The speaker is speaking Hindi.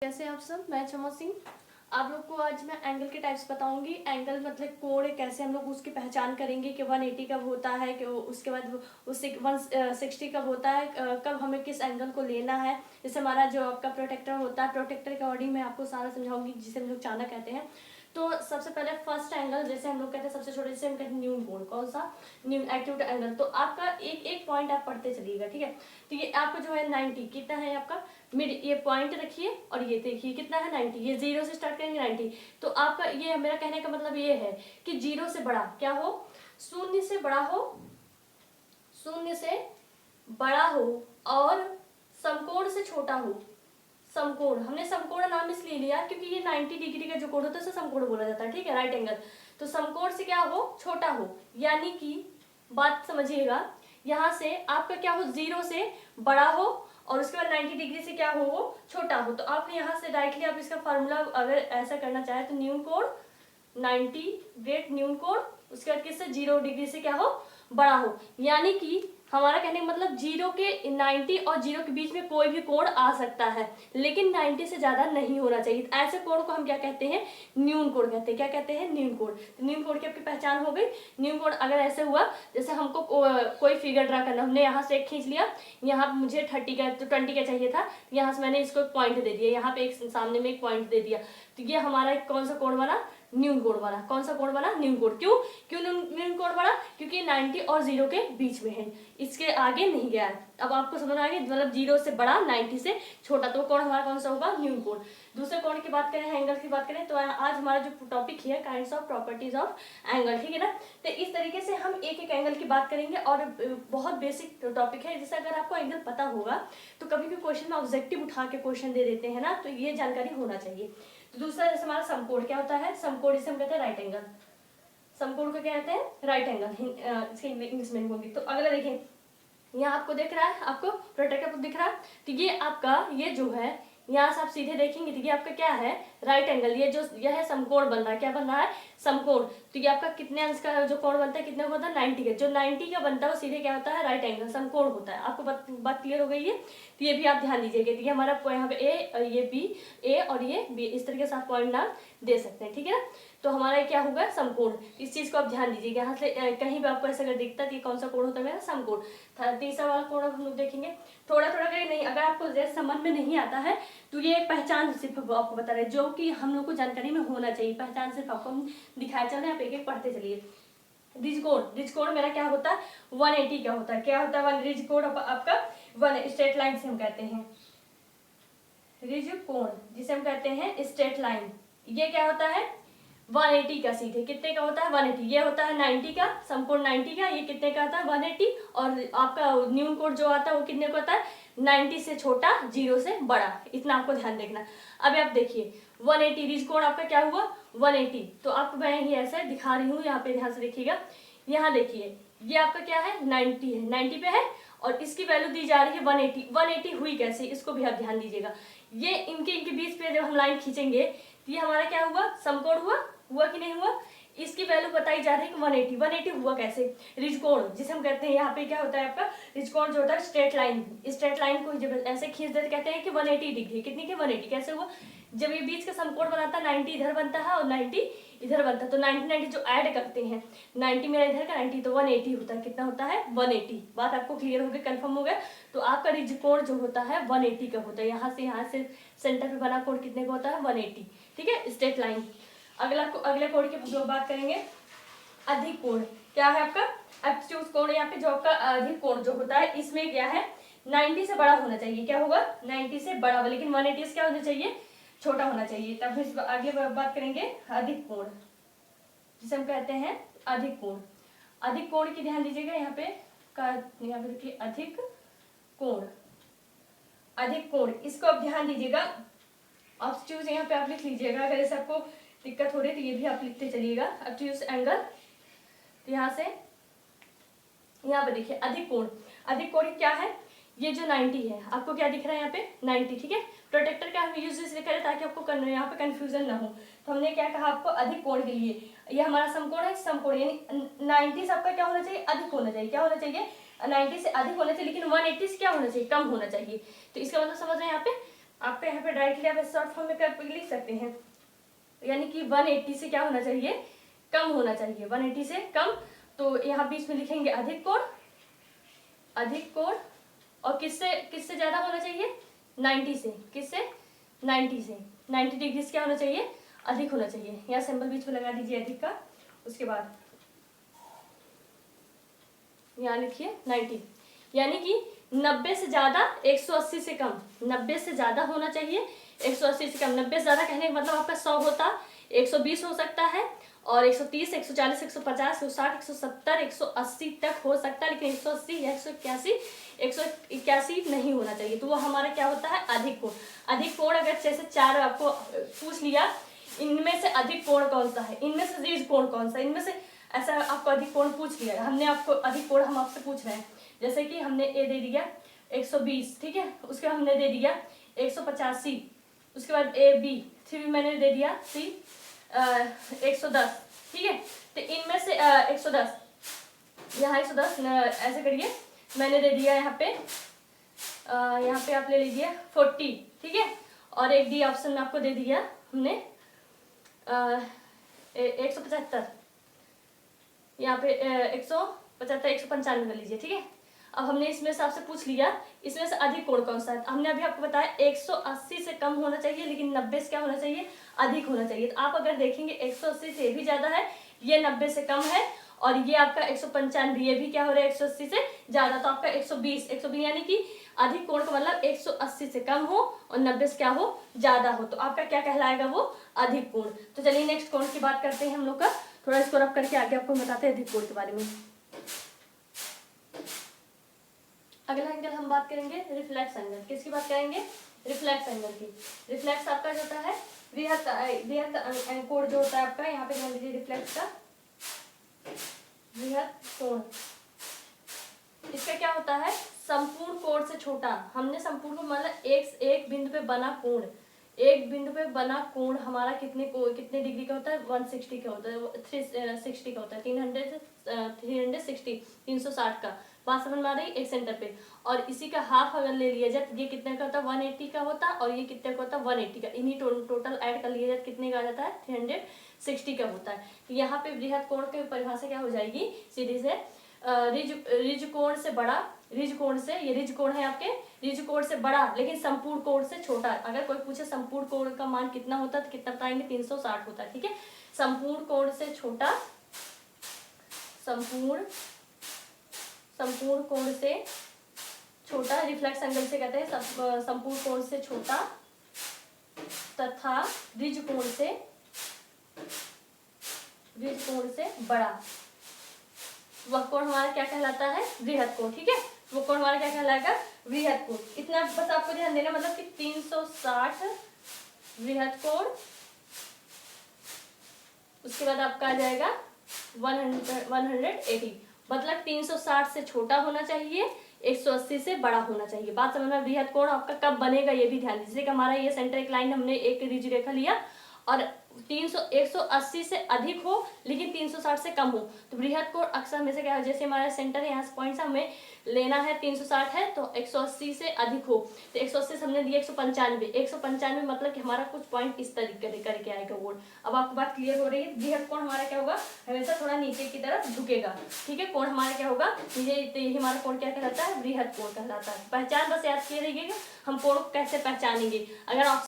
कैसे हैं आप सब। मैं क्षमा सिंह आप लोग को आज मैं एंगल के टाइप्स बताऊंगी। एंगल मतलब कोण कैसे हम लोग उसकी पहचान करेंगे कि 180 कब होता है, कि उसके बाद उससे 160 कब होता है, कब हमें किस एंगल को लेना है। जैसे हमारा जो आपका प्रोटेक्टर होता है, प्रोटेक्टर के अकॉर्डिंग मैं आपको सारा समझाऊंगी, जिसे हम लोग चाणक कहते हैं। तो सबसे पहले फर्स्ट एंगल, जैसे हम लोग कहते हैं सबसे छोटे, जैसे हम कहते हैं न्यून कोण। कौन सा? न्यून एक्यूट एंगल। तो आपका एक एक पॉइंट आप पढ़ते चलिएगा, ठीक है। तो ये आपका जो है 90 कितना है आपका मिड, ये पॉइंट रखिए और ये देखिए कितना है 90। ये 0 से स्टार्ट करेंगे 90। तो आपका ये मेरा कहने का मतलब ये है कि 0 से बड़ा क्या हो, शून्य से बड़ा हो, शून्य से बड़ा हो और समकोण से छोटा हो। समकोण, हमने समकोण नाम इसलिए लिया क्योंकि ये 90 डिग्री का जो कोण होता है उसे समकोण बोला जाता है, ठीक है, राइट एंगल। तो समकोण से क्या हो, छोटा हो, यानी कि बात समझिएगा, यहाँ से आपका क्या हो, 0 से बड़ा हो और उसके बाद 90 डिग्री से क्या हो, वो छोटा हो। तो आप यहाँ से डायरेक्टली आप इसका फॉर्मूला अगर ऐसा करना चाहे तो न्यून कोण 90 ग्रेट न्यून कोण, उसके बाद किससे 0 डिग्री से क्या हो, बड़ा हो। यानी कि हमारा कहने का मतलब 0 के 90 और 0 के बीच में कोई भी कोण आ सकता है, लेकिन 90 से ज्यादा नहीं होना चाहिए। ऐसे कोण को हम क्या कहते हैं, न्यून कोण कहते हैं। क्या कहते हैं, न्यून कोण। तो न्यून कोण की आपकी पहचान हो गई। न्यून कोण अगर ऐसे हुआ, जैसे हमको कोई फिगर ड्रा करना, हमने यहाँ से एक खींच लिया, यहाँ मुझे 30 का तो 20 का चाहिए था, यहाँ से मैंने इसको पॉइंट दे दिया, यहाँ पे एक सामने में एक पॉइंट दे दिया, तो ये हमारा कौन सा कोण बना, न्यून कोण बना। कौन सा कोण बना, न्यून कोण। क्यों क्यों न्यून कोण बना, क्योंकि 90 और 0 के बीच में है, इसके आगे नहीं गया है। अब आपको समझ आ गया, मतलब 0 से बड़ा 90 से छोटा, तो कोण हमारा कौन सा होगा, न्यून कोण। दूसरे कोण की बात करें, एंगल की बात करें, तो आज हमारा जो टॉपिक है kinds of properties of angle, ठीक है ना। तो इस तरीके से हम एक एक एंगल की बात करेंगे और बहुत बेसिक टॉपिक है। जैसे अगर आपको एंगल पता होगा तो कभी भी क्वेश्चन में ऑब्जेक्टिव उठा के क्वेश्चन दे देते हैं ना, तो ये जानकारी होना चाहिए। तो दूसरा जैसे हमारा समकोण क्या होता है, समकोण जिसे हम कहते हैं राइट एंगल। समकोण को क्या कहते हैं, राइट एंगल, इसके इंग्लिश में होगी। तो अगला देखिए, यहाँ आपको दिख रहा है, आपको प्रोटेक्टर को दिख रहा है, तो ये आपका ये जो है, यहाँ से आप सीधे देखेंगे तो ये आपका क्या है, राइट एंगल। ये जो यह है समकोण बन रहा है, क्या बन रहा है, समकोण। तो ये आपका कितने अंश का जो कोण बनता है, कितने का होता है, 90 का। जो 90 का बनता है वो सीधे क्या होता है, राइट एंगल, समकोण होता है। आपको बात क्लियर हो गई है। तो ये भी आप ध्यान दीजिएगा। तो ये हमारा यहाँ पे ए और ये बी, ए और ये बी, इस तरीके से आप पॉइंट नाम दे सकते हैं, ठीक है ना। तो हमारा क्या होगा, समकोण। इस चीज को आप ध्यान दीजिएगा। यहाँ से कहीं भी आपको ऐसा अगर दिखता है कि कौन सा कोण होता है मेरा, समकोण। तीसरा वाला कोण हम लोग देखेंगे थोड़ा थोड़ा करके, नहीं अगर आपको जैसे समझ में नहीं आता है तो ये एक पहचान सिर्फ आपको बता रहे हैं, जो कि हम लोग को जानकारी में होना चाहिए। पहचान सिर्फ आपको दिखाया चल रहे हैं, आप एक एक पढ़ते चलिए। रिज कोण, रिज कोण मेरा क्या होता है, 180 का होता है। क्या होता है रिज कोण आपका, वन स्ट्रेट लाइन से हम कहते हैं रिज कोण, जिसे हम कहते हैं स्ट्रेट लाइन। ये क्या होता है, 180 का सीधे कितने का होता है, 180। ये होता है 90 का, समकोण 90 का, ये कितने का आता है, 180। और आपका न्यून कोण जो आता है वो कितने का होता है, 90 से छोटा, 0 से बड़ा। इतना आपको ध्यान देखना। अब आप देखिए 180 रिज कोण आपका क्या हुआ, 180। तो आपको मैं ही ऐसे दिखा रही हूँ, यहाँ पे ध्यान से देखिएगा। यहाँ देखिए ये आपका क्या है, 90 है, 90 पे है और इसकी वैल्यू दी जा रही है 180। 180 हुई कैसे, इसको भी आप ध्यान दीजिएगा। ये इनके बीच पे जब हम लाइन खींचेंगे तो ये हमारा क्या हुआ, समकोण हुआ कि नहीं हुआ। इसकी वैल्यू बताई जा रही है कि 180। 180 हुआ कैसे, रिज कोण जिसे हम कहते हैं, यहाँ पे क्या होता है आपका रिज कोण जो होता है स्ट्रेट लाइन। स्ट्रेट लाइन को जब ऐसे खींच देते कहते हैं कि 180 डिग्री, कितनी के 180। कैसे हुआ, जब ये बीच का समकोण बनाता है 90 इधर बनता है और 90 इधर बनता है, तो 90 90 जो ऐड करते हैं, 90 मेरा इधर का 90, तो 180 होता है। कितना होता है, 180। बात आपको क्लियर हो गई, कंफर्म हो गया। तो आपका रिज कोण जो होता है 180 का होता है। यहाँ से सेंटर पे बना कोण कितने का होता है, 180, ठीक है, स्ट्रेट लाइन। अगले कोण की जो बात करेंगे, अधिक कोण। क्या है आपका एब्सोल्यूट कोण, यहाँ पे जो आपका अधिक कोण जो होता है, इसमें क्या है, 90 से बड़ा होना चाहिए। क्या होगा, 90 से बड़ा, लेकिन 180 से क्या होना चाहिए, छोटा होना चाहिए। तब इस आगे बात करेंगे अधिक कोण, जिसे हम कहते हैं अधिक कोण। अधिक कोण की ध्यान दीजिएगा, यहाँ पे देखिए अधिक कोण, अधिक कोण, इसको आप ध्यान दीजिएगा। ऑब्स्ट्यूज यहाँ पे आप लिख लीजिएगा, अगर ऐसे आपको दिक्कत हो रही है तो ये भी आप लिखते चलिएगा। ऑब्ट्यूज एंगल, तो यहाँ से यहाँ पे देखिए अधिक कोण। अधिक कोण क्या है, ये जो 90 है, आपको क्या दिख रहा है यहाँ पे 90, ठीक है। प्रोटेक्टर का हम यूज इसलिए करें ताकि आपको यहाँ पे कंफ्यूजन ना हो। तो हमने क्या कहा आपको, अधिक कोण के लिए ये हमारा समकोण है, समकोण यानी 90 से आपका क्या होना चाहिए, अधिक होना चाहिए। क्या होना चाहिए, 90 से अधिक होना चाहिए, लेकिन 180 से क्या होना चाहिए, कम होना चाहिए। तो इसका मतलब समझ रहे हैं यहाँ पे आपका यहाँ पे डायरेक्टली आप शॉर्ट फॉर्म में कर लिख सकते हैं, यानी कि 180 से क्या होना चाहिए, कम होना चाहिए, 180 से कम। तो यहाँ बीच में लिखेंगे अधिक कोण, अधिक कोण, और किससे किससे ज्यादा होना चाहिए, 90 से, किससे, 90 से, 90 डिग्री से क्या होना चाहिए, अधिक होना चाहिए। यहाँ सिंबल बीच में लगा दीजिए अधिक का। उसके बाद यहाँ लिखिए 90, यानी कि 90 से ज्यादा 180 से कम, 90 से ज्यादा होना चाहिए 180 से कम। 90 से ज्यादा कहने का मतलब आपका 100 होता, 120 हो सकता है, और 130, 140, 150, 160, 170, 180 तक हो सकता है, लेकिन 180 या 181 नहीं होना चाहिए। तो वो हमारा क्या होता है, अधिक कोण। अधिक कोण अगर जैसे 4 आपको पूछ लिया, इनमें से अधिक कोण कौन सा है, इनमें से ऋज कोण कौन सा, इनमें से ऐसा आपको अधिक कोण पूछ लिया, हमने आपको अधिक कोण हम आपसे पूछ रहे हैं। जैसे कि हमने ए दे दिया 120, ठीक है, उसके बाद हमने दे दिया 185, उसके बाद ए बी, सी भी मैंने दे दिया सी 110, ठीक है। तो इनमें से 110, यहाँ 110 ऐसे करिए, मैंने दे दिया यहाँ पे आप ले लीजिए 40, ठीक है, और एक डी ऑप्शन में आपको दे दिया हमने 175, यहाँ पे 175, 195 कर लीजिए, ठीक है। अब हमने इसमें से आपसे पूछ लिया इसमें से अधिक कोण कौन सा है। हमने अभी आपको बताया 180 से कम होना चाहिए, लेकिन 90 से क्या होना चाहिए, अधिक होना चाहिए। तो आप अगर देखेंगे 180 से भी ज्यादा है, ये 90 से कम है, और ये आपका 195, ये भी क्या हो रहा है 180 से ज्यादा। तो आपका 120 यानी कि अधिक कोण का मतलब 180 से कम हो और 90 से क्या हो, ज्यादा हो, तो आपका क्या कहलाएगा, वो अधिक कोण। तो चलिए नेक्स्ट कोण की बात करते हैं हम लोग का। थोड़ा इसको रब करके आगे आपको बताते हैं अधिक कोण के बारे में। अगला एंगल हम बात करेंगे रिफ्लेक्स एंगल। किसकी बात करेंगे, रिफ्लेक्स एंगल की। रिफ्लेक्स आपका जो होता है बृहत कोण जो होता है आपका, यहाँ पे ध्यान दीजिए, रिफ्लेक्स का बृहत कोण, इसका क्या होता है, संपूर्ण कोण से छोटा। हमने संपूर्ण कोण मतलब एक बिंदु पे बना कोण, एक बिंदु पे बना कोण हमारा कितने डिग्री का होता है, 160 का होता है, 360 का होता है, 360, 360 का। बात समझ में आ रही, एक सेंटर पे। और इसी का हाफ अगर ले लिया जाए, ये कितने का होता है, 180 का होता है, और ये कितने का होता है, 180 का। इन्हीं टोटल ऐड कर लिया जाए कितने का आ जाता है, 360 का होता है। तो यहाँ पे बृहत कोण की परिभाषा क्या हो जाएगी, सीधी से रिज कोण से बड़ा, रिज कोण से, ये रिज कोण है आपके, रिज कोण से बड़ा लेकिन संपूर्ण कोण से छोटा। अगर कोई पूछे संपूर्ण कोण का मान कितना होता है तो कितना बताएंगे, 360 होता है, ठीक है। संपूर्ण कोण से छोटा, संपूर्ण कोण से छोटा, रिफ्लेक्स एंगल से कहते हैं संपूर्ण कोण से छोटा, तथा रिज कोण से बड़ा, वह कोण हमारा क्या कहलाता है, बृहत कोण, ठीक है। वो कोण हमारा क्या कहलाएगा, बृहत कोण। इतना बस आपको ध्यान देना, मतलब कि 360 बृहत कोण, उसके बाद आपका आ जाएगा 180, मतलब 360 से छोटा होना चाहिए, 180 से बड़ा होना चाहिए। बात समझ में। बृहत कोण आपका कब बनेगा ये भी ध्यान दीजिए। हमारा ये सेंटर एक लाइन, हमने एक रिज रेखा लिया और 180 से अधिक हो लेकिन 360 से कम हो, तो बृहत कोण अक्सर हमेशा क्या है, जैसे हमारा सेंटर है यहाँ से पॉइंट हमें लेना है 360 है, तो 180 से अधिक हो, तो 180 से हमने दिया 195 मतलब कि हमारा कुछ पॉइंट इस तरीके करके आएगा कोण। अब आपको बात क्लियर हो रही है। बृहत कोण हमारा क्या होगा, हमेशा थोड़ा नीचे की तरफ झुकेगा, ठीक है। कोण हमारा क्या होगा, ये हमारा कोण क्या कहलाता है, बृहत कोण कहलाता है। पहचान बस याद किए रहिएगा, हम कोण कैसे पहचानेंगे। अगर